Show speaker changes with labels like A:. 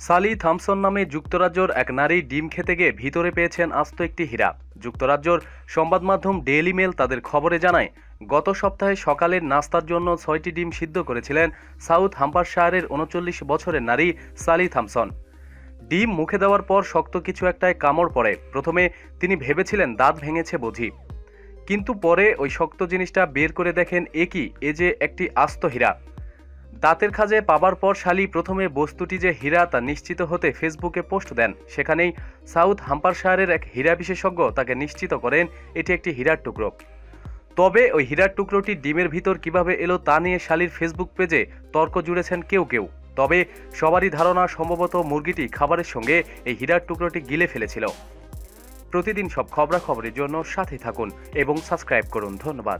A: সালি থমসন নামে যুক্তরাজ্যের এক নারী ডিম খেতে গিয়ে ভিতরে পেয়েছেন আস্ত একটি হীরা। যুক্তরাজ্যের সংবাদ মাধ্যম ডেইলি মেল তাদের খবরে জানায়, গত সপ্তাহে সকালের নাস্তার জন্য ৬টি ডিম সিদ্ধ করেছিলেন সাউথ হ্যাম্পশায়ারের ৩৯ বছরের নারী সালি থমসন। ডিম মুখে দেওয়ার পর শক্ত কিছু একটায় কামড় পড়ে। প্রথমে তিনি ভেবেছিলেন দাঁত ভেঙেছে বুঝি, কিন্তু পরে ওই শক্ত জিনিসটা বের করে দেখেন এ যে একটি আস্ত হীরা। দাঁতের খাঁজে পাবার পর শালি প্রথমে বস্তুটি যে হীরা তা নিশ্চিত হতে ফেসবুকে পোস্ট দেন। সেখানেই সাউথ হ্যাম্পশায়ারের এক হীরা বিশেষজ্ঞ তাকে নিশ্চিত করেন এটি একটি হীরার টুকরো। তবে ওই হীরার টুকরোটি ডিমের ভিতর কিভাবে এলো তা নিয়ে শালির ফেসবুক পেজে তর্ক জুড়েছেন কেউ। তবে সবারই ধারণা সম্ভবত মুরগিটি খাবারের সঙ্গে এই হীরার টুকরোটি গিলে ফেলেছিল। প্রতিদিন সব খবরাখবরের জন্য সাথে থাকুন এবং সাবস্ক্রাইব করুন। ধন্যবাদ।